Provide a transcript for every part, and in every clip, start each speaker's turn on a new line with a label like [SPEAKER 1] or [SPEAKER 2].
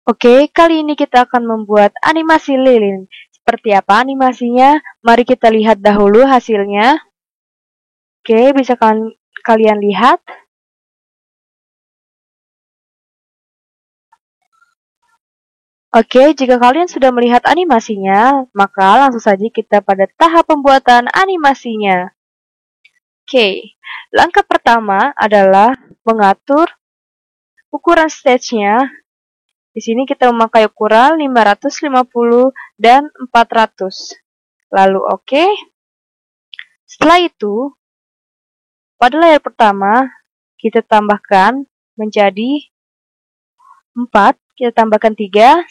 [SPEAKER 1] Oke, kali ini kita akan membuat animasi lilin. Seperti apa animasinya? Mari kita lihat dahulu hasilnya. Oke, bisa kalian lihat? Oke, jika kalian sudah melihat animasinya, maka langsung saja kita pada tahap pembuatan animasinya. Oke, langkah pertama adalah mengatur ukuran stage-nya. Di sini kita memakai ukuran 550 dan 400. Lalu oke. Setelah itu, pada layar pertama, kita tambahkan menjadi 4, kita tambahkan 3, 1,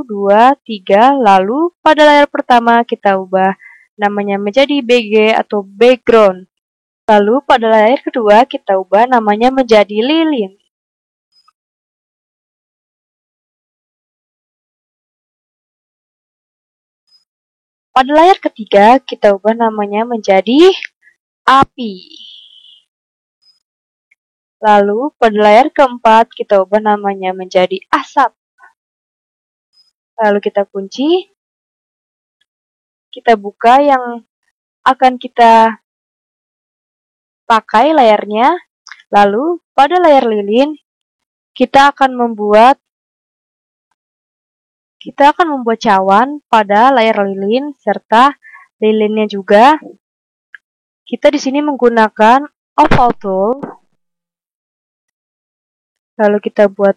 [SPEAKER 1] 2, 3, lalu pada layar pertama kita ubah namanya menjadi BG atau background. Lalu pada layar kedua kita ubah namanya menjadi lilin. Pada layar ketiga kita ubah namanya menjadi api. Lalu pada layar keempat kita ubah namanya menjadi asap. Lalu kita kunci. Kita buka yang akan kita pakai layarnya. Lalu pada layar lilin kita akan membuat cawan pada layar lilin serta lilinnya juga. Kita di sini menggunakan oval tool. Lalu kita buat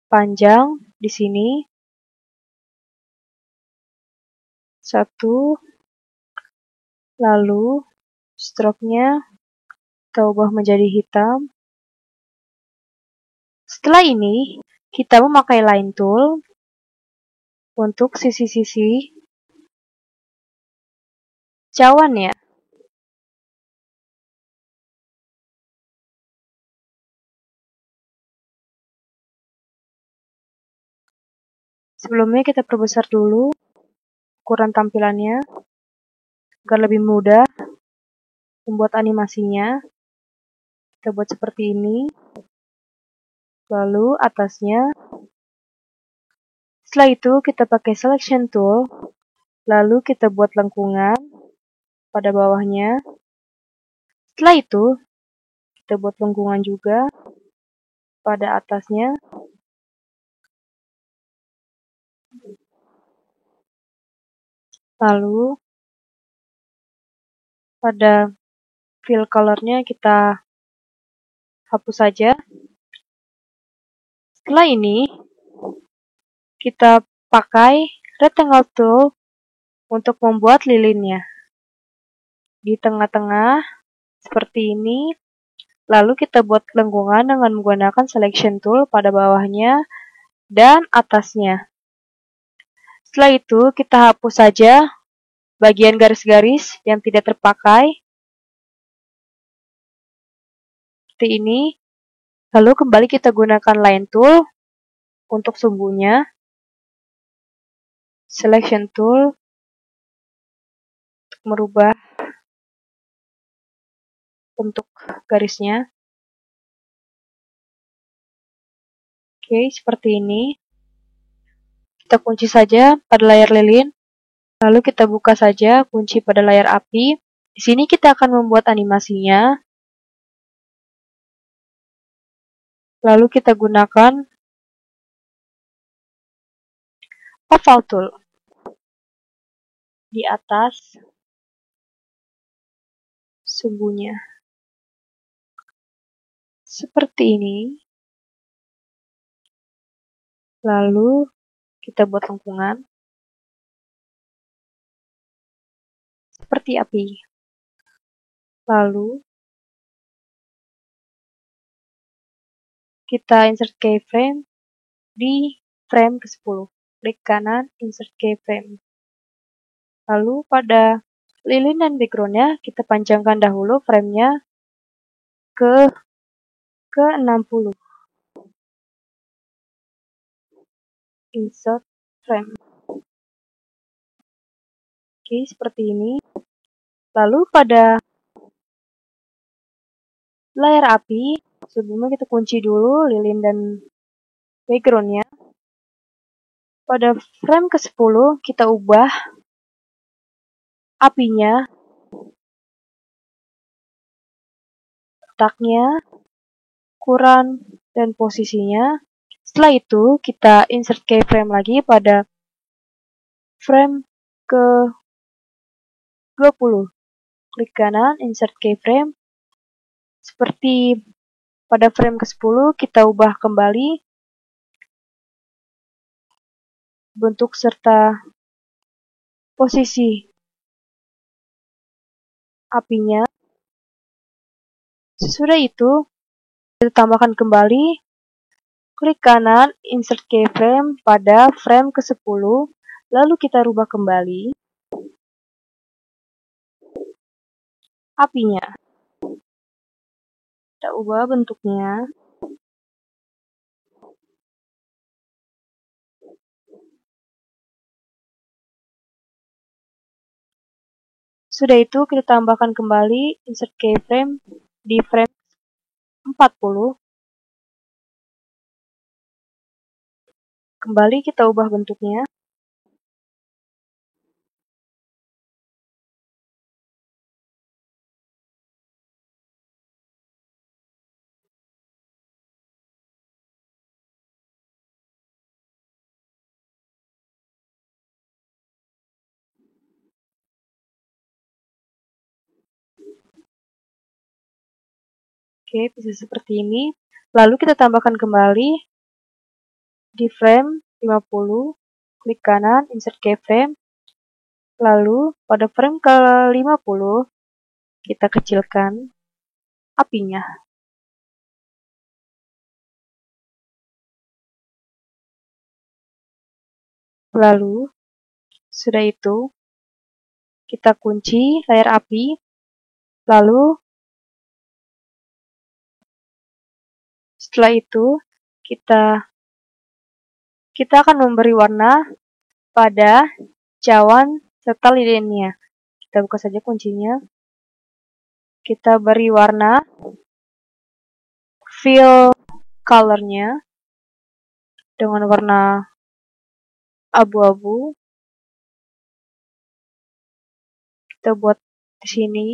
[SPEAKER 1] panjang di sini. 1. Lalu stroke-nya kita ubah menjadi hitam. Setelah ini, kita memakai line tool untuk sisi-sisi cawannya. Sebelumnya kita perbesar dulu ukuran tampilannya agar lebih mudah membuat animasinya. Kita buat seperti ini. Lalu atasnya. Setelah itu kita pakai selection tool. Lalu kita buat lengkungan pada bawahnya. Setelah itu kita buat lengkungan juga pada atasnya. Lalu pada fill color-nya kita hapus saja. Setelah ini kita pakai rectangle tool untuk membuat lilinnya. Di tengah-tengah seperti ini. Lalu kita buat lengkungan dengan menggunakan selection tool pada bawahnya dan atasnya. Setelah itu kita hapus saja bagian garis-garis yang tidak terpakai. Seperti ini. Lalu kembali kita gunakan line tool untuk sumbunya. Selection tool untuk merubah bentuk garisnya. Oke, seperti ini. Kita kunci saja pada layar lilin. Lalu kita buka saja kunci pada layar api. Di sini kita akan membuat animasinya. Lalu kita gunakan oval tool di atas sumbunya. Seperti ini. Lalu kita buat lengkungan. Seperti api. Lalu kita insert keyframe di frame ke-10. Klik kanan, insert keyframe. Lalu pada lilin dan background-nya kita panjangkan dahulu frame-nya ke 60. Insert frame. Oke, seperti ini. Lalu pada layar api, sebelumnya kita kunci dulu lilin dan background-nya. Pada frame ke-10 kita ubah apinya, letaknya, ukuran, dan posisinya. Setelah itu kita insert keyframe lagi pada frame ke-20. Klik kanan, insert keyframe. Seperti pada frame ke-10 kita ubah kembali bentuk serta posisi apinya. Sesudah itu, kita tambahkan kembali, klik kanan, insert keyframe pada frame ke-10, lalu kita rubah kembali apinya. Kita ubah bentuknya. Sudah itu, kita tambahkan kembali insert keyframe di frame 40. Kembali kita ubah bentuknya. Oke, bisa seperti ini. Lalu kita tambahkan kembali di frame 50. Klik kanan, insert keyframe. Lalu pada frame ke-50 kita kecilkan apinya. Lalu sudah itu kita kunci layar api. Lalu setelah itu kita akan memberi warna pada cawan serta lilinnya. Kita buka saja kuncinya. Kita beri warna fill colornya dengan warna abu-abu. Kita buat di sini.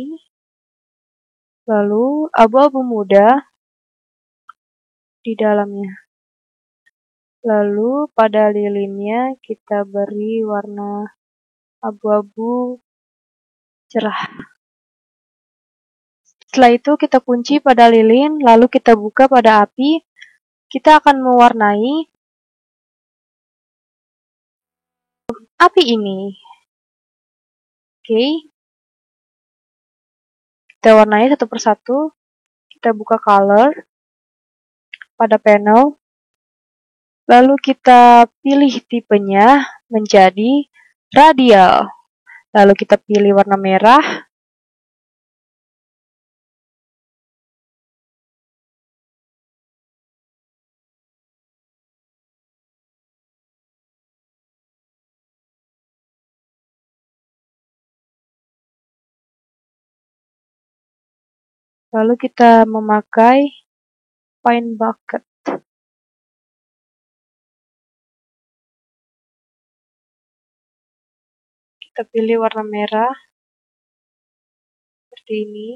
[SPEAKER 1] Lalu abu-abu muda di dalamnya. Lalu pada lilinnya kita beri warna abu-abu cerah. Setelah itu kita kunci pada lilin, lalu kita buka pada api. Kita akan mewarnai api ini. Oke. Kita warnai satu persatu. Kita buka color pada panel. Lalu kita pilih tipenya menjadi radial. Lalu kita pilih warna merah. Lalu kita memakai paint bucket. Kita pilih warna merah seperti ini.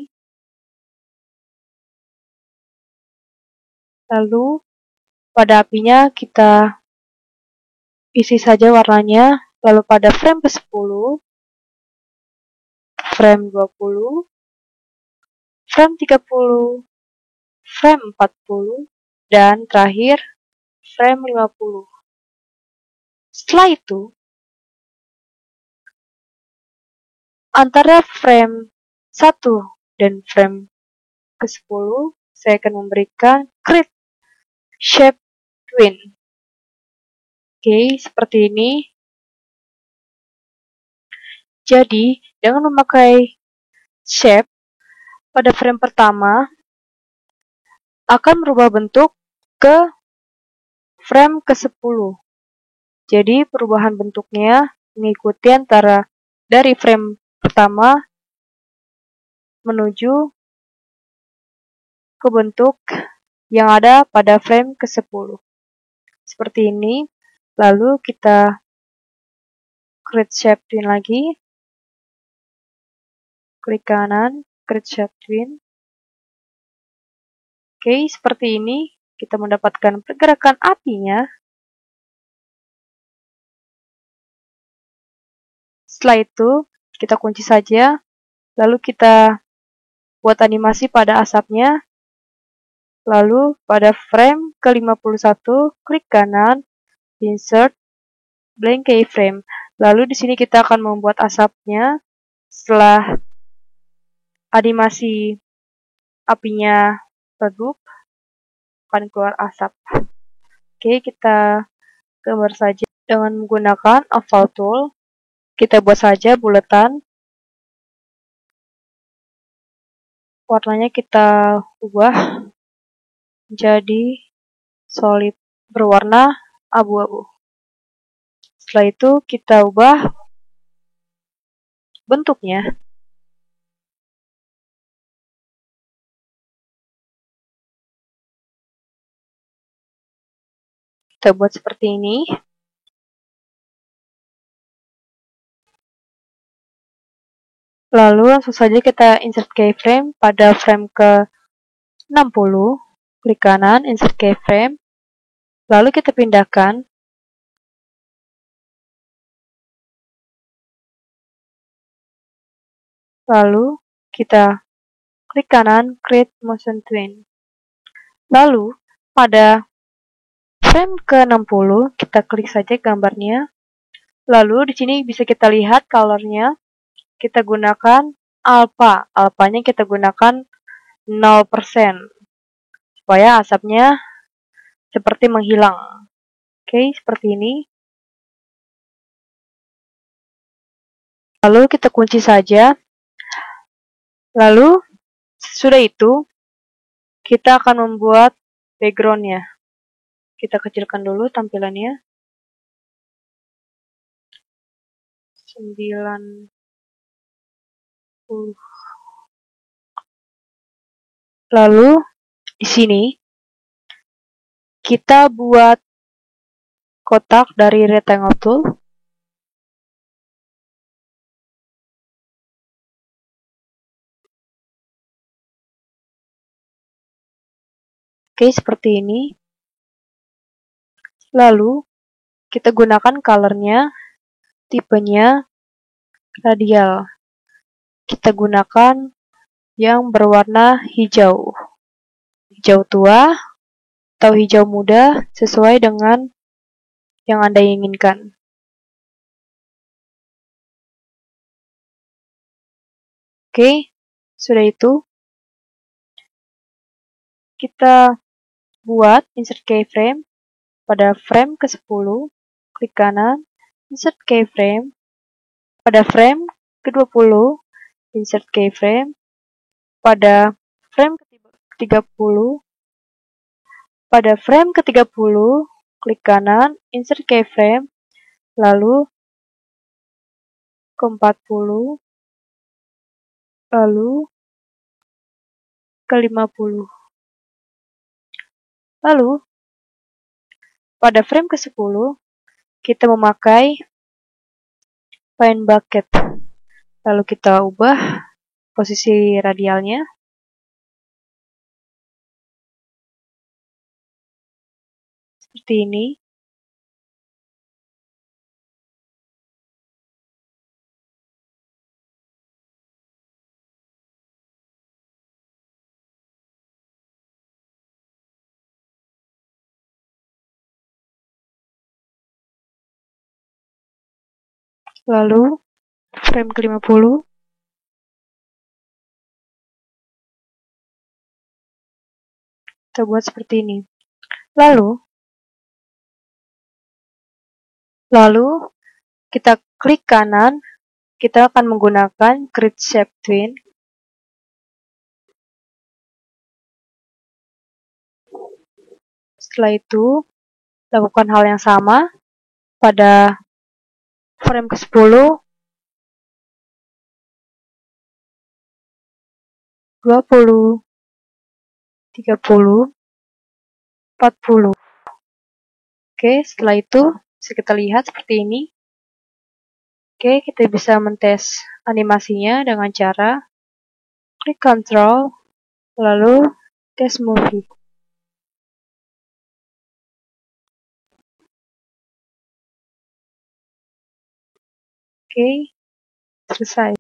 [SPEAKER 1] Lalu pada apinya kita isi saja warnanya. Lalu pada frame ke-10, frame 20, frame 30, frame 40, dan terakhir frame 50. Setelah itu, antara frame 1 dan frame ke-10, saya akan memberikan create shape twin. Oke, seperti ini. Jadi, dengan memakai shape pada frame pertama, akan merubah bentuk ke frame ke-10. Jadi, perubahan bentuknya mengikuti antara dari frame pertama menuju ke bentuk yang ada pada frame ke-10. Seperti ini. Lalu kita create shape twin lagi. Klik kanan, create shape twin. Oke, seperti ini kita mendapatkan pergerakan apinya. Setelah itu, kita kunci saja. Lalu kita buat animasi pada asapnya. Lalu pada frame ke-51, klik kanan, insert, blank keyframe. Lalu di sini kita akan membuat asapnya. Setelah animasi apinya redup, akan keluar asap. Oke, kita gambar saja dengan menggunakan oval tool. Kita buat saja buletan. Warnanya kita ubah menjadi solid berwarna abu-abu. Setelah itu kita ubah bentuknya. Kita buat seperti ini. Lalu langsung saja kita insert keyframe pada frame ke-60. Klik kanan, insert keyframe. Lalu kita pindahkan. Lalu kita klik kanan, create motion twin. Lalu pada frame ke-60 kita klik saja gambarnya. Lalu di sini bisa kita lihat colornya. Kita gunakan alpha. Alphanya kita gunakan 0%. Supaya asapnya seperti menghilang. Oke, seperti ini. Lalu kita kunci saja. Lalu sudah itu kita akan membuat backgroundnya. Kita kecilkan dulu tampilannya. 90. Lalu di sini kita buat kotak dari rectangle tool. Oke, seperti ini. Lalu kita gunakan colornya, tipenya radial. Kita gunakan yang berwarna hijau. Hijau tua atau hijau muda sesuai dengan yang Anda inginkan. Oke, sudah itu. Kita buat insert keyframe pada frame ke-10. Klik kanan, insert keyframe. Pada frame ke-20, insert keyframe. Pada frame ke-30, pada frame ke-30, klik kanan, insert keyframe, lalu ke-40, lalu ke-50. Lalu, pada frame ke-10, kita memakai paint bucket. Lalu kita ubah posisi radialnya. Seperti ini. Lalu, frame ke-50. Kita buat seperti ini. Lalu kita klik kanan, kita akan menggunakan create shape twin. Setelah itu, lakukan hal yang sama pada frame ke-10, 20, 30, 40. Oke, setelah itu Bisa kita lihat seperti ini. Oke, kita bisa mentes animasinya dengan cara klik Ctrl, lalu test movie. Oke, selesai.